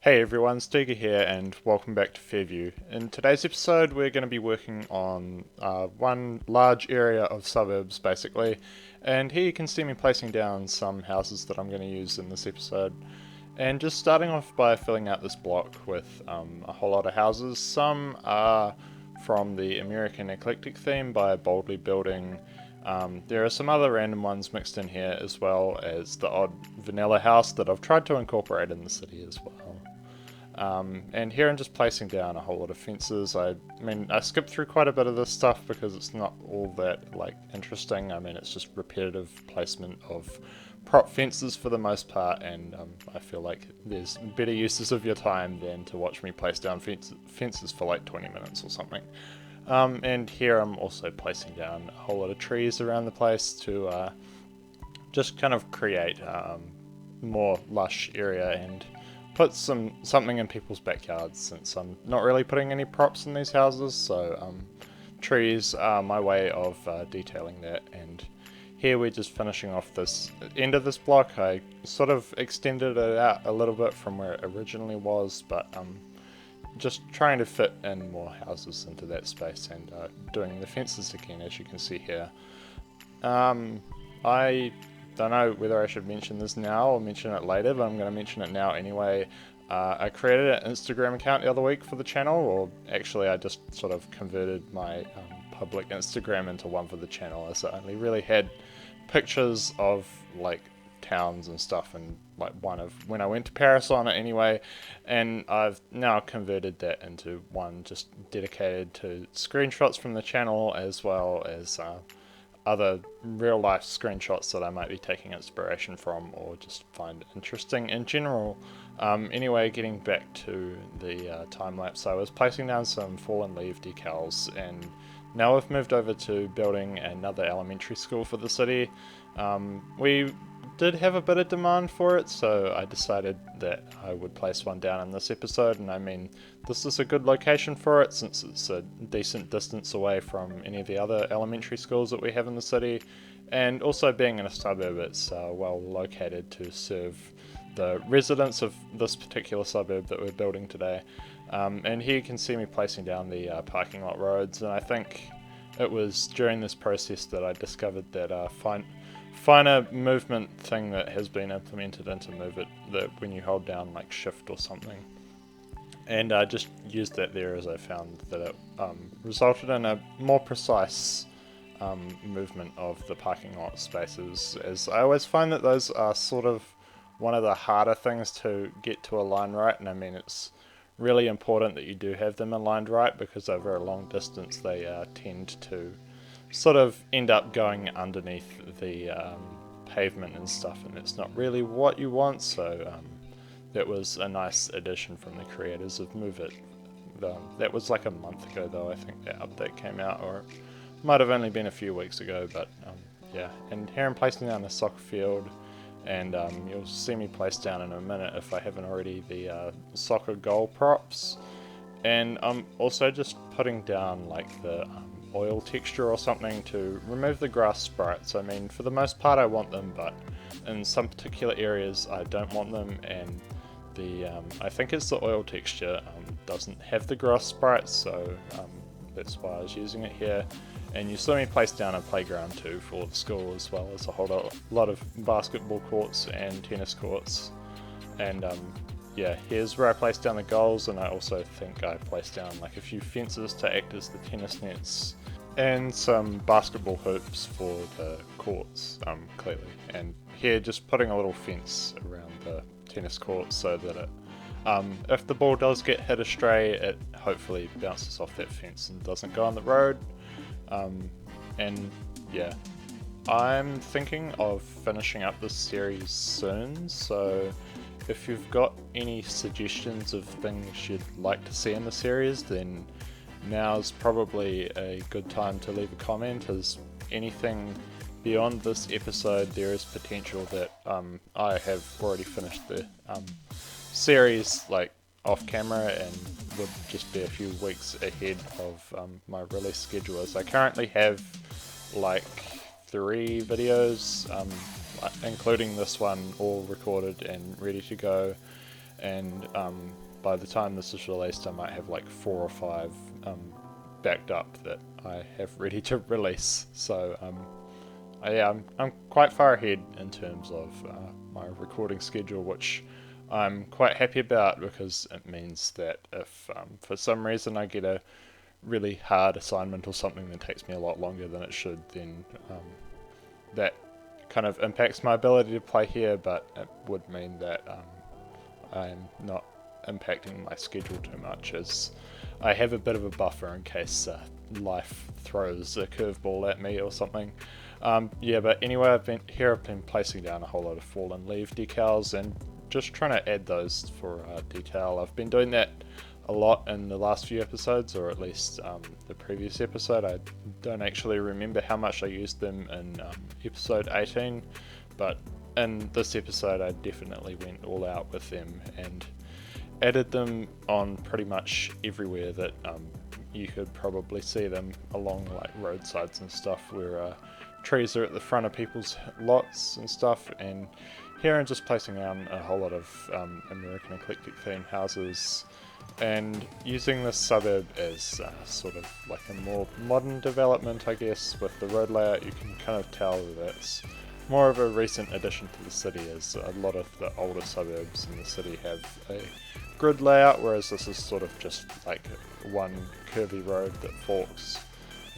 Hey everyone, Stegar here and welcome back to Fairview. In today's episode we're going to be working on one large area of suburbs basically, and here you can see me placing down some houses that I'm going to use in this episode. And just starting off by filling out this block with a whole lot of houses. Some are from the American Eclectic theme by Boldly Building. There are some other random ones mixed in here, as well as the odd vanilla house that I've tried to incorporate in the city as well. And here I'm just placing down a whole lot of fences. I mean, I skipped through quite a bit of this stuff because it's not all that interesting. I mean, it's just repetitive placement of prop fences for the most part, and I feel like there's better uses of your time than to watch me place down fences for like 20 minutes or something. And here I'm also placing down a whole lot of trees around the place to just kind of create more lush area and put something in people's backyards, since I'm not really putting any props in these houses, so trees are my way of detailing that. And here we're just finishing off this end of this block. I sort of extended it out a little bit from where it originally was, but just trying to fit in more houses into that space and doing the fences again, as you can see here. I don't know whether I should mention this now or mention it later, but I'm going to mention it now anyway. I created an Instagram account the other week for the channel, or actually I just sort of converted my public Instagram into one for the channel, as I only really had pictures of towns and stuff, and one of when I went to Paris on it anyway, and I've now converted that into one just dedicated to screenshots from the channel, as well as other real life screenshots that I might be taking inspiration from or just find interesting in general. Anyway, getting back to the time lapse, I was placing down some fallen leaf decals, and now we've moved over to building another elementary school for the city. We did have a bit of demand for it, so I decided that I would place one down in this episode. And I mean, this is a good location for it, since it's a decent distance away from any of the other elementary schools that we have in the city, and also being in a suburb, it's well located to serve the residents of this particular suburb that we're building today. And here you can see me placing down the parking lot roads, and I think it was during this process that I discovered that finer movement thing that has been implemented into Move It, that when you hold down shift or something, and I just used that there, as I found that it resulted in a more precise movement of the parking lot spaces, as I always find that those are sort of one of the harder things to get to align right. And I mean, it's really important that you do have them aligned right, because over a long distance they tend to sort of end up going underneath the pavement and stuff, and it's not really what you want. So that was a nice addition from the creators of Move It. That was like a month ago though, I think that update came out, or it might have only been a few weeks ago, but yeah. And here I'm placing down the soccer field, and you'll see me place down in a minute, if I haven't already, the soccer goal props. And I'm also just putting down the oil texture or something to remove the grass sprites. I mean, for the most part I want them, but in some particular areas I don't want them, and the I think it's the oil texture doesn't have the grass sprites, so that's why I was using it here. And you saw me place down a playground too for the school, as well as a whole lot of basketball courts and tennis courts. And yeah, here's where I placed down the goals, and I also think I placed down a few fences to act as the tennis nets, and some basketball hoops for the courts, clearly. And here just putting a little fence around the tennis courts, so that it, if the ball does get hit astray, it hopefully bounces off that fence and doesn't go on the road. And yeah, I'm thinking of finishing up this series soon, so if you've got any suggestions of things you'd like to see in the series, then now's probably a good time to leave a comment, as anything beyond this episode, there is potential that I have already finished the series off camera, and would just be a few weeks ahead of my release schedule, as I currently have 3 videos, including this one, all recorded and ready to go. and by the time this is released I might have like 4 or 5 backed up that I have ready to release. So I'm quite far ahead in terms of my recording schedule, which I'm quite happy about, because it means that if for some reason I get a really hard assignment or something that takes me a lot longer than it should, then that kind of impacts my ability to play here, but it would mean that I'm not impacting my schedule too much, as I have a bit of a buffer in case life throws a curveball at me or something. But anyway, I've been placing down a whole lot of fallen leaf decals and just trying to add those for detail. I've been doing that a lot in the last few episodes, or at least the previous episode. I don't actually remember how much I used them in episode 18, but in this episode I definitely went all out with them and added them on pretty much everywhere that you could probably see them, along like roadsides and stuff where trees are at the front of people's lots and stuff. And here I'm just placing down a whole lot of American eclectic theme houses and using this suburb as sort of like a more modern development, I guess. With the road layout you can kind of tell that it's more of a recent addition to the city, as a lot of the older suburbs in the city have a grid layout, whereas this is sort of just like one curvy road that forks,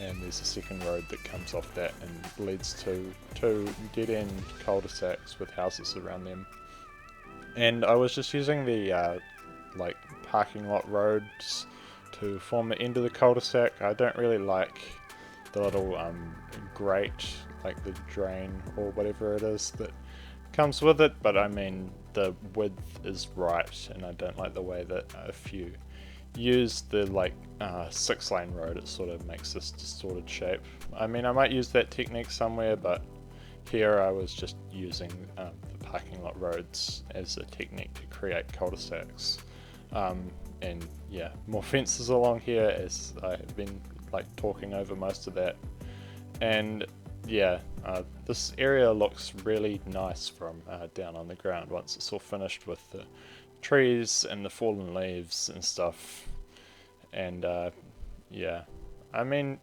and there's a second road that comes off that and leads to two dead-end cul-de-sacs with houses around them. And I was just using the like parking lot roads to form the end of the cul-de-sac. I don't really like the little grate, like the drain or whatever it is that comes with it, but I mean the width is right, and I don't like the way that if you use the like 6-lane road it sort of makes this distorted shape. I mean I might use that technique somewhere, but here I was just using the parking lot roads as a technique to create cul-de-sacs. And yeah, more fences along here, as I have been like talking over most of that. And yeah, this area looks really nice from down on the ground once it's all finished with the trees and the fallen leaves and stuff. And yeah, I mean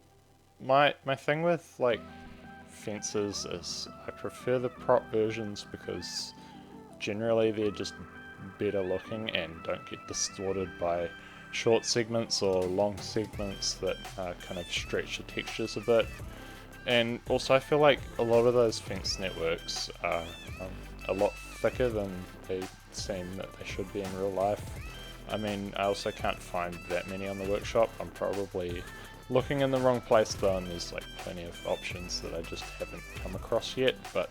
my thing with like fences is I prefer the prop versions, because generally they're just better looking and don't get distorted by short segments or long segments that kind of stretch the textures a bit. And also I feel like a lot of those fence networks are a lot thicker than they seem that they should be in real life. I mean, I also can't find that many on the workshop. I'm probably looking in the wrong place though, and there's like plenty of options that I just haven't come across yet. But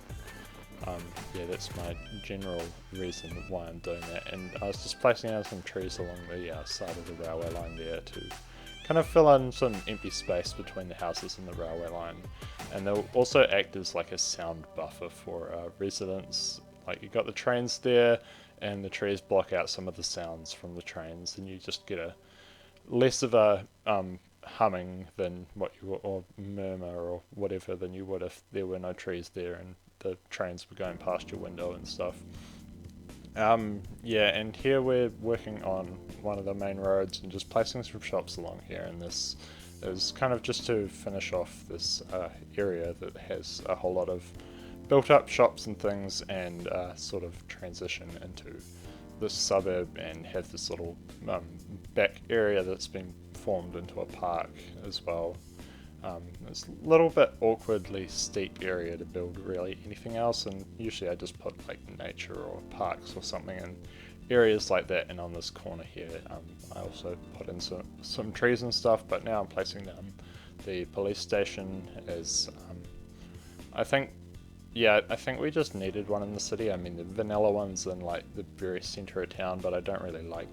yeah, that's my general reason why I'm doing that. And I was just placing out some trees along the side of the railway line there to kind of fill in some empty space between the houses and the railway line. And they'll also act as like a sound buffer for residents. Like you've got the trains there, and the trees block out some of the sounds from the trains, and you just get a less of a humming than what you would, or murmur or whatever, than you would if there were no trees there and the trains were going past your window and stuff. Yeah, and here we're working on one of the main roads and just placing some shops along here, and this is kind of just to finish off this area that has a whole lot of built up shops and things, and sort of transition into this suburb and have this little back area that's been formed into a park as well. It's a little bit awkwardly steep area to build really anything else, and usually I just put like nature or parks or something in areas like that. And on this corner here I also put in some trees and stuff, but now I'm placing down the police station as I think we just needed one in the city. I mean, the vanilla one's in like the very center of town, but I don't really like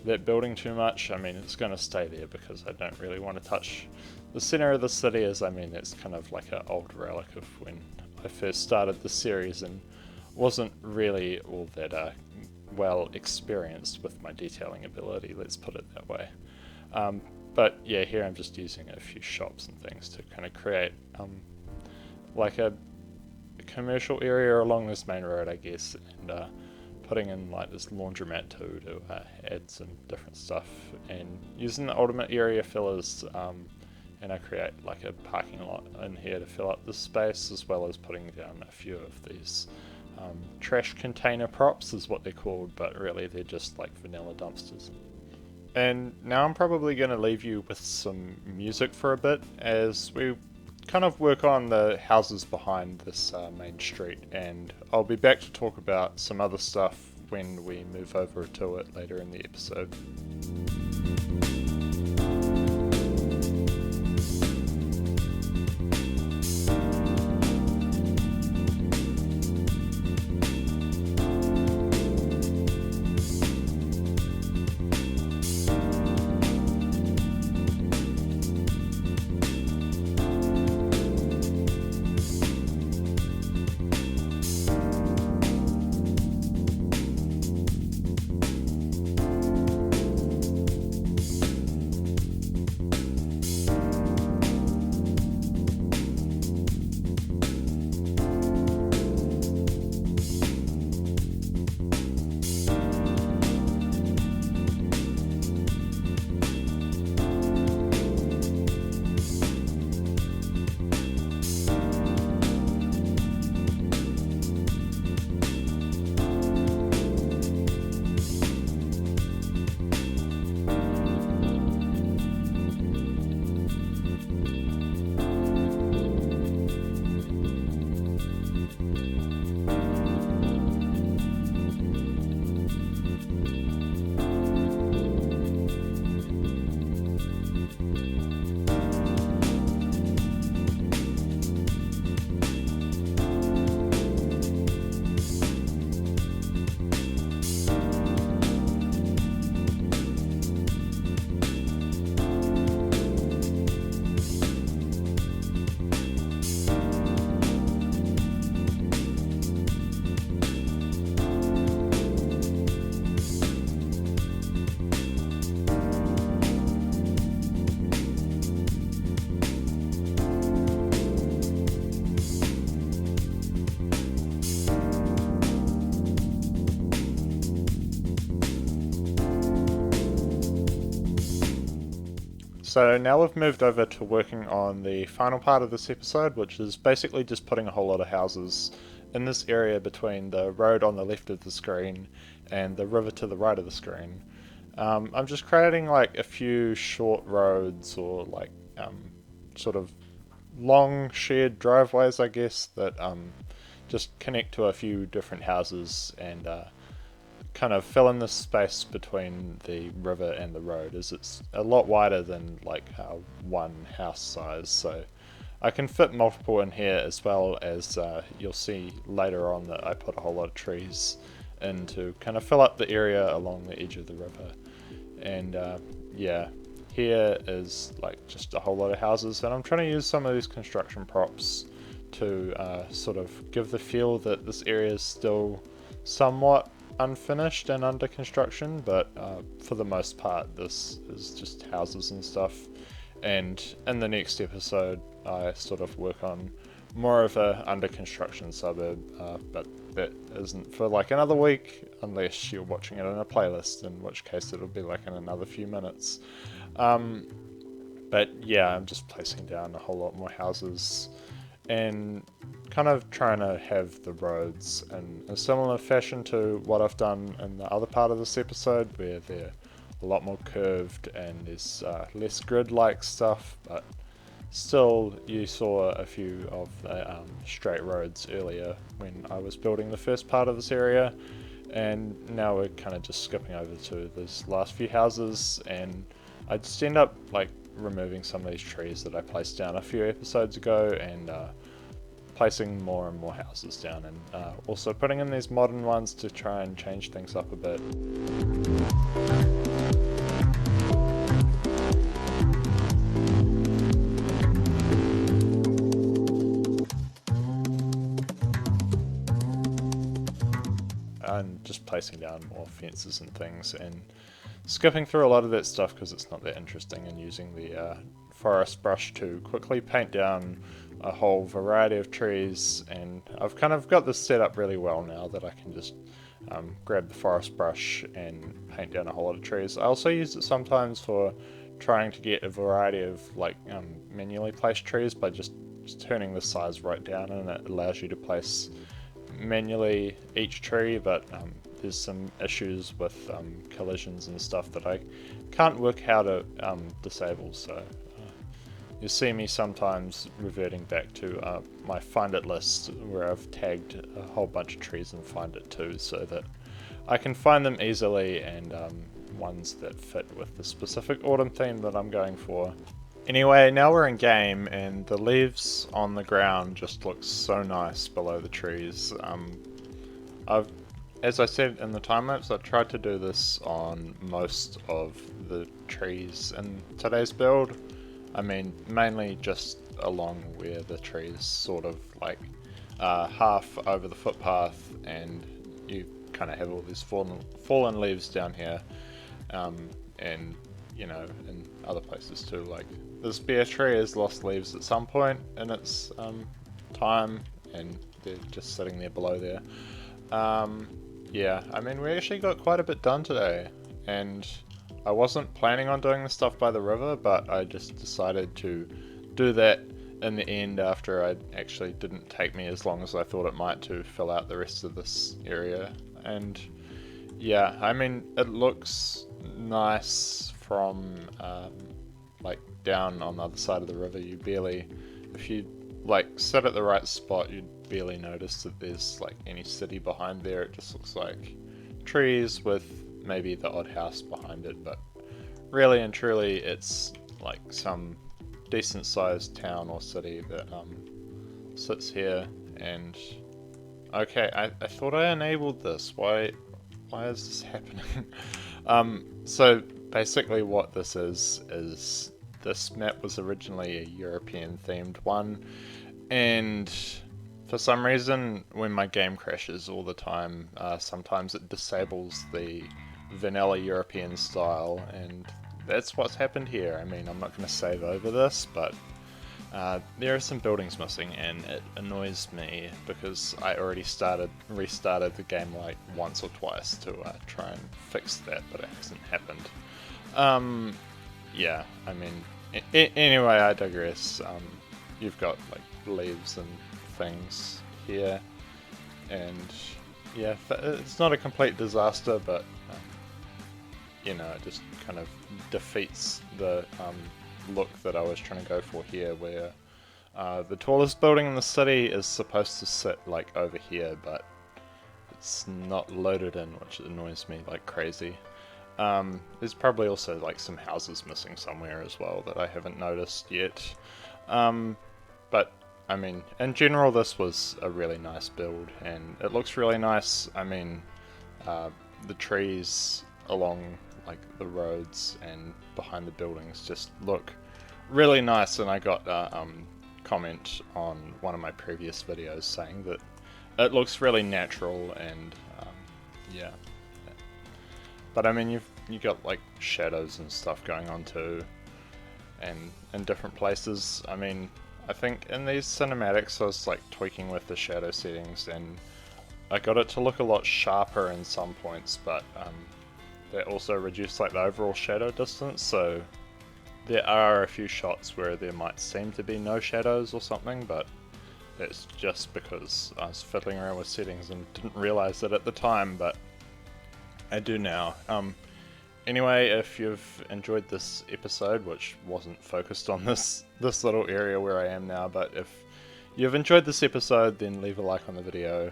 that building too much. I mean, it's going to stay there because I don't really want to touch the center of the city, as I mean, it's kind of like an old relic of when I first started the series and wasn't really all that well experienced with my detailing ability, let's put it that way. But yeah, here I'm just using a few shops and things to kind of create like a commercial area along this main road, I guess, and putting in like this laundromat too to add some different stuff, and using the ultimate area fillers, and I create like a parking lot in here to fill up this space, as well as putting down a few of these trash container props is what they're called, but really they're just like vanilla dumpsters. And now I'm probably going to leave you with some music for a bit as we kind of work on the houses behind this main street, and I'll be back to talk about some other stuff when we move over to it later in the episode. So now we've moved over to working on the final part of this episode, which is basically just putting a whole lot of houses in this area between the road on the left of the screen and the river to the right of the screen. I'm just creating like a few short roads, or like sort of long shared driveways, I guess, that just connect to a few different houses and kind of fill in the space between the river and the road, as it's a lot wider than like one house size, so I can fit multiple in here, as well as you'll see later on that I put a whole lot of trees in to kind of fill up the area along the edge of the river. And yeah, here is like just a whole lot of houses, and I'm trying to use some of these construction props to sort of give the feel that this area is still somewhat unfinished and under construction, but for the most part this is just houses and stuff. And in the next episode I sort of work on more of a under construction suburb, but that isn't for like another week, unless you're watching it in a playlist, in which case it'll be like in another few minutes. But yeah, I'm just placing down a whole lot more houses and kind of trying to have the roads in a similar fashion to what I've done in the other part of this episode, where they're a lot more curved and there's less grid-like stuff, but still you saw a few of the straight roads earlier when I was building the first part of this area, and now we're kind of just skipping over to these last few houses, and I just end up like removing some of these trees that I placed down a few episodes ago, and placing more and more houses down, and also putting in these modern ones to try and change things up a bit. And just placing down more fences and things, and skipping through a lot of that stuff because it's not that interesting, and using the forest brush to quickly paint down a whole variety of trees, and I've kind of got this set up really well now that I can just grab the forest brush and paint down a whole lot of trees. I also use it sometimes for trying to get a variety of like manually placed trees by just turning the size right down, and it allows you to place manually each tree, but there's some issues with collisions and stuff that I can't work how to disable, so you'll see me sometimes reverting back to my find it list where I've tagged a whole bunch of trees in find it too, so that I can find them easily, and ones that fit with the specific autumn theme that I'm going for. Anyway, now we're in game, and the leaves on the ground just look so nice below the trees. As I said in the time lapse, I tried to do this on most of the trees in today's build. I mean, mainly just along where the trees sort of like half over the footpath, and you kind of have all these fallen leaves down here, and you know, in other places too. Like this bare tree has lost leaves at some point in its time, and they're just sitting there below there. Yeah, I mean, we actually got quite a bit done today, and I wasn't planning on doing the stuff by the river, but I just decided to do that in the end after it actually didn't take me as long as I thought it might to fill out the rest of this area. And yeah, I mean, it looks nice from like down on the other side of the river. You barely, if you like sit at the right spot, you'd barely notice that there's like any city behind there. It just looks like trees with maybe the odd house behind it, but really and truly it's like some decent sized town or city that sits here. And okay, I thought I enabled this. Why is this happening? So basically what this is this map was originally a European themed one, and for some reason when my game crashes all the time, sometimes it disables the vanilla European style, and that's what's happened here. I mean, I'm not going to save over this, but there are some buildings missing, and it annoys me because I already restarted the game like once or twice to try and fix that, but it hasn't happened. Yeah, I mean, anyway, I digress. You've got like leaves and things here, and yeah, it's not a complete disaster, but you know, it just kind of defeats the look that I was trying to go for here, where the tallest building in the city is supposed to sit like over here, but it's not loaded in, which annoys me like crazy. There's probably also like some houses missing somewhere as well that I haven't noticed yet. But I mean, in general, this was a really nice build, and it looks really nice. I mean, the trees along like the roads and behind the buildings just look really nice, and I got a comment on one of my previous videos saying that it looks really natural, and yeah. But I mean, you got like shadows and stuff going on too, and in different places. I mean, I think in these cinematics I was like tweaking with the shadow settings, and I got it to look a lot sharper in some points, but that also reduced like the overall shadow distance, so there are a few shots where there might seem to be no shadows or something, but that's just because I was fiddling around with settings and didn't realize it at the time, but I do now. Anyway, if you've enjoyed this episode, which wasn't focused on this little area where I am now, but if you've enjoyed this episode, then leave a like on the video,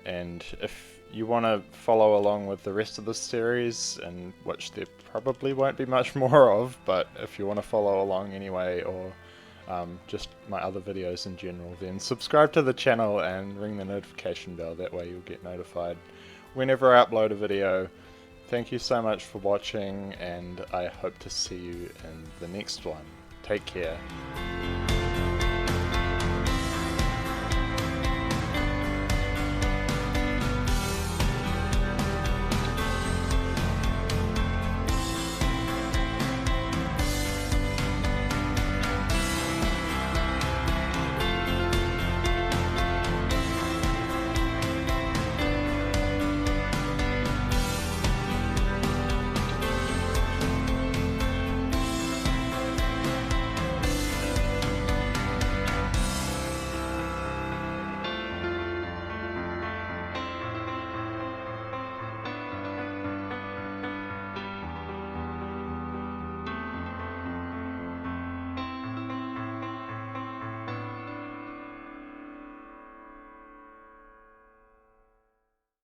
and if you want to follow along with the rest of this series, in which there probably won't be much more of, but if you want to follow along anyway, or just my other videos in general, then subscribe to the channel and ring the notification bell. That way you'll get notified whenever I upload a video. Thank you so much for watching, and I hope to see you in the next one. Take care.